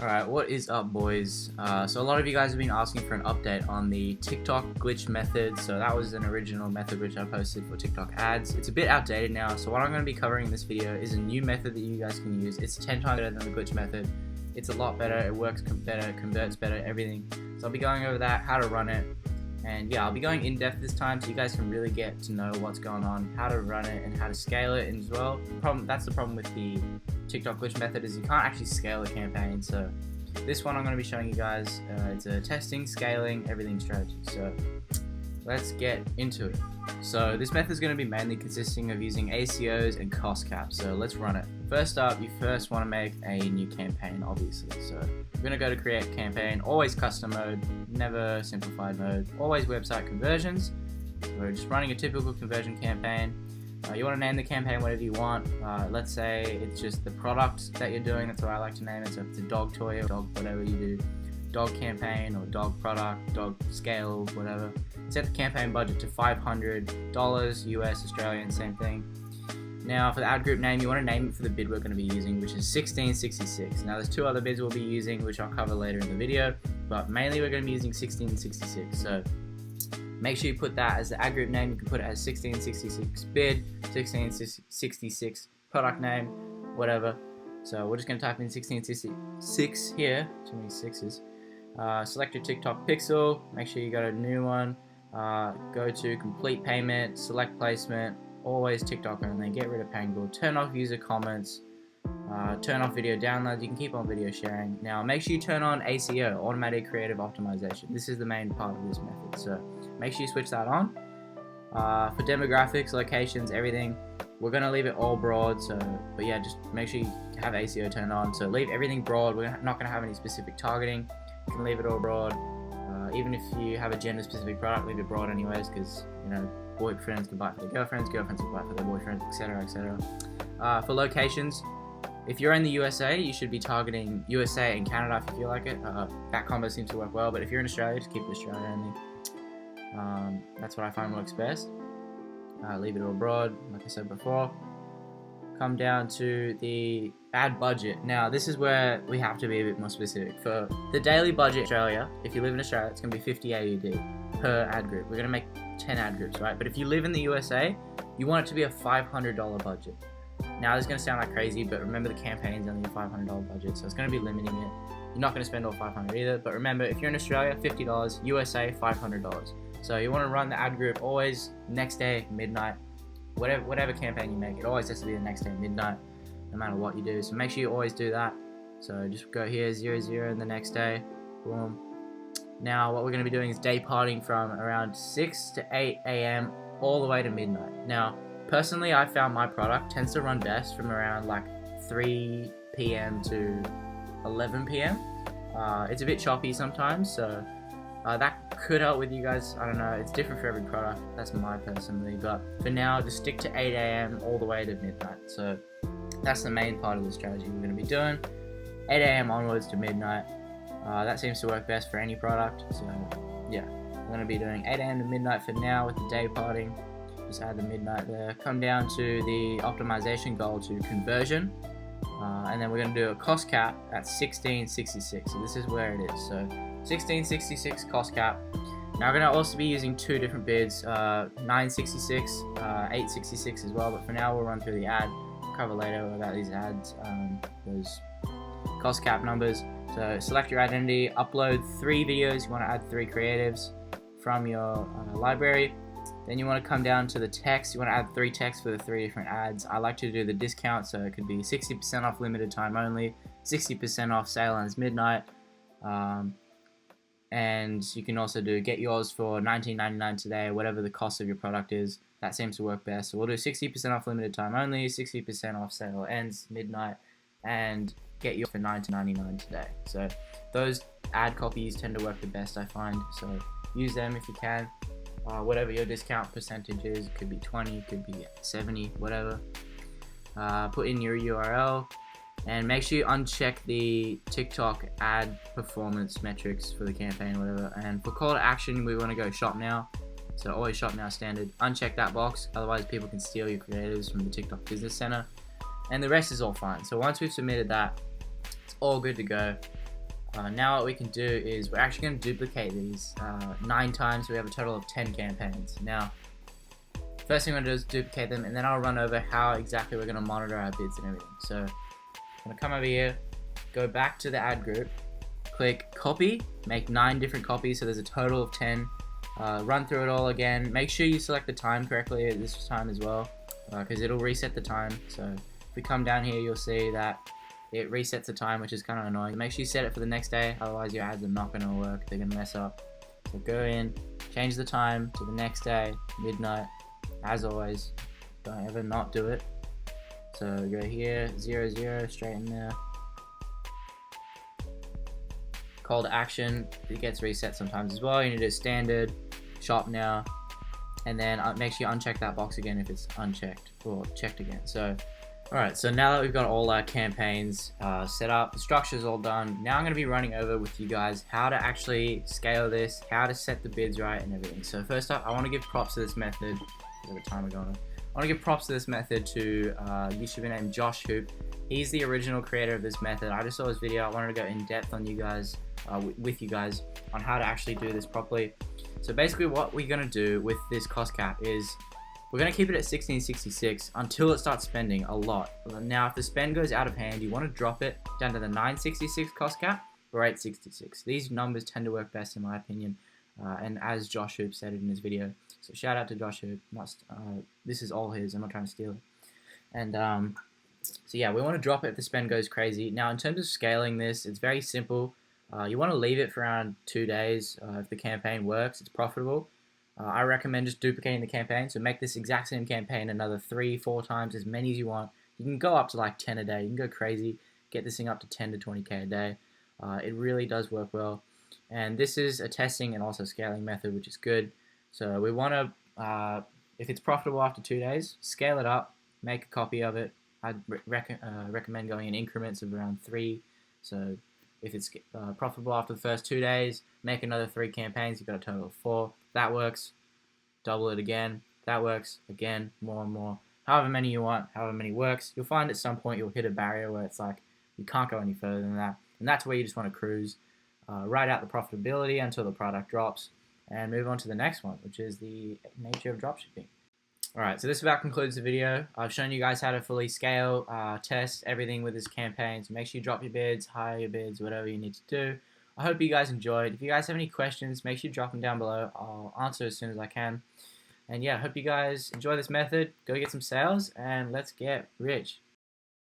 Alright, what is up, boys? So a lot of you guys have been asking for an update on the TikTok glitch method. So that was an original method which I posted for TikTok ads. It's a bit outdated now, so what I'm going to be covering in this video is a new method that you guys can use. It's 10 times better than the glitch method. It's a lot better, it works better, converts better, everything. So I'll be going over that, how to run it, and yeah, I'll be going in depth this time so you guys can really get to know what's going on, how to run it, and how to scale it as well. That's the problem with the TikTok glitch method, is you can't actually scale a campaign. So this one I'm going to be showing you guys, it's a testing, scaling, everything strategy. So let's get into it. So this method is going to be mainly consisting of using ACOs and cost caps. So let's run it. First up, you first want to make a new campaign, obviously. So you're going to go to create campaign, always custom mode, never simplified mode, always website conversions. We're just running a typical conversion campaign. You want to name the campaign whatever you want. Let's say it's just the product that you're doing. That's what I like to name it. So if it's a dog toy or dog whatever you do, dog campaign or dog product, dog scale, whatever. Set the campaign budget to $500 US, Australian, same thing. Now for the ad group name, you want to name it for the bid we're going to be using, which is 1666. Now there's two other bids we'll be using, which I'll cover later in the video, but mainly we're going to be using 1666. So make sure you put that as the ad group name. You can put it as 1666 bid, 1666 product name, whatever. So we're just going to type in 1666 here, too many sixes. Select your TikTok pixel, make sure you got a new one. Go to complete payment, select placement, always TikTok only, get rid of Pangle, turn off user comments, turn off video downloads. You can keep on video sharing. Now make sure you turn on ACO, automatic creative optimization. This is the main part of this method, so make sure you switch that on. For demographics, locations, everything, we're going to leave it all broad. So, but yeah, just make sure you have ACO turned on. So leave everything broad. We're not going to have any specific targeting. You can leave it all broad. Even if you have a gender specific product, leave it broad anyways, because you know, boyfriends can buy it for their girlfriends, girlfriends can buy it for their boyfriends, etc, etc. For locations, if you're in the USA, you should be targeting USA and Canada if you feel like it. That combo seems to work well, but if you're in Australia, just keep it Australia only. That's what I find works best. Leave it all broad, like I said before. Come down to the ad budget. Now this is where we have to be a bit more specific. For the daily budget in Australia, if you live in Australia, it's going to be 50 AUD per ad group. We're going to make 10 ad groups, right? But if you live in the USA, you want it to be a $500 budget. Now this is going to sound like crazy, but remember the campaign's only a $500 budget, so it's going to be limiting it. You're not going to spend all $500 either, but remember, if you're in Australia, $50, USA, $500. So you want to run the ad group always next day, midnight. Whatever campaign you make, it always has to be the next day, midnight, no matter what you do. So make sure you always do that. So just go here, 00, and the next day, boom. Now what we're going to be doing is day parting from around 6 to 8 a.m. all the way to midnight. Now, personally, I found my product tends to run best from around like 3 p.m. to 11 p.m. It's a bit choppy sometimes, so that could help with you guys. I don't know, it's different for every product. That's my personally, but for now, just stick to 8 a.m. all the way to midnight. So that's the main part of the strategy we're going to be doing. 8 a.m. onwards to midnight. That seems to work best for any product. So yeah, we're going to be doing 8 a.m. to midnight for now with the day parting. Just add the midnight there. Come down to the optimization goal to conversion. And then we're going to do a cost cap at 1666. So this is where it is. So 1666 cost cap. Now we're going to also be using two different bids, 966, 866 as well, but for now we'll run through the ad. We'll cover later about these ads, those cost cap numbers. So select your identity, upload 3 videos. You want to add 3 creatives from your library. Then you want to come down to the text. You want to add 3 texts for the 3 different ads. I like to do the discount, so it could be 60% off limited time only, 60% off sale ends midnight, and you can also do get yours for $19.99 today, whatever the cost of your product is. That seems to work best. So we'll do 60% off limited time only, 60% off sale ends midnight, and get yours for $19.99 today. So those ad copies tend to work the best, I find. So use them if you can. Whatever your discount percentage is, it could be 20, it could be 70, whatever. Put in your URL. And make sure you uncheck the TikTok ad performance metrics for the campaign, whatever. And for call to action, we want to go shop now. So always shop now standard. Uncheck that box, otherwise people can steal your creatives from the TikTok Business Center. And the rest is all fine. So once we've submitted that, it's all good to go. Now what we can do is we're actually going to duplicate these 9 times, so we have a total of 10 campaigns. Now, first thing I'm going to do is duplicate them, and then I'll run over how exactly we're going to monitor our bids and everything. So I'm going to come over here, go back to the ad group, click copy, make 9 different copies, so there's a total of 10. Run through it all again. Make sure you select the time correctly at this time as well, because it'll reset the time. So if we come down here, you'll see that it resets the time, which is kind of annoying. Make sure you set it for the next day, otherwise your ads are not going to work. They're going to mess up. So go in, change the time to the next day, midnight. As always, don't ever not do it. So go here, 00, straight in there. Call to action, it gets reset sometimes as well. You need to do standard, shop now, and then make sure you uncheck that box again if it's unchecked, or checked again. So alright, so now that we've got all our campaigns set up, the structure's all done, now I'm going to be running over with you guys how to actually scale this, how to set the bids right and everything. So first up, I want to give props to this method. I want to give props to this method to YouTuber named Josh Hoop. He's the original creator of this method. I just saw his video. I wanted to go in depth on you guys, with you guys, on how to actually do this properly. So basically what we're going to do with this cost cap is we're going to keep it at 1666 until it starts spending a lot. Now, if the spend goes out of hand, you want to drop it down to the 966 cost cap or 866. These numbers tend to work best in my opinion, and as Josh Hoop said it in his video. So shout out to Josh Hoop. This is all his. I'm not trying to steal it. And so yeah, we want to drop it if the spend goes crazy. Now, in terms of scaling this, it's very simple. You want to leave it for around 2 days. If the campaign works, it's profitable. I recommend just duplicating the campaign. So make this exact same campaign another 3-4 times, as many as you want. You can go up to like 10 a day. You can go crazy. Get this thing up to 10 to 20k a day. It really does work well. And this is a testing and also scaling method, which is good. So we want to, if it's profitable after 2 days, scale it up, make a copy of it. I'd recommend going in increments of around 3. So if it's profitable after the first 2 days, make another 3 campaigns. You've got a total of 4. That works. Double it again. That works. Again, more and more. However many you want, however many works. You'll find at some point you'll hit a barrier where it's like you can't go any further than that. And that's where you just want to cruise. Ride out the profitability until the product drops. And move on to the next one, which is the nature of dropshipping. Alright, so this about concludes the video. I've shown you guys how to fully scale, test everything with this campaign. So make sure you drop your bids, hire your bids, whatever you need to do. I hope you guys enjoyed. If you guys have any questions, make sure you drop them down below. I'll answer as soon as I can. And yeah, I hope you guys enjoy this method. Go get some sales and let's get rich.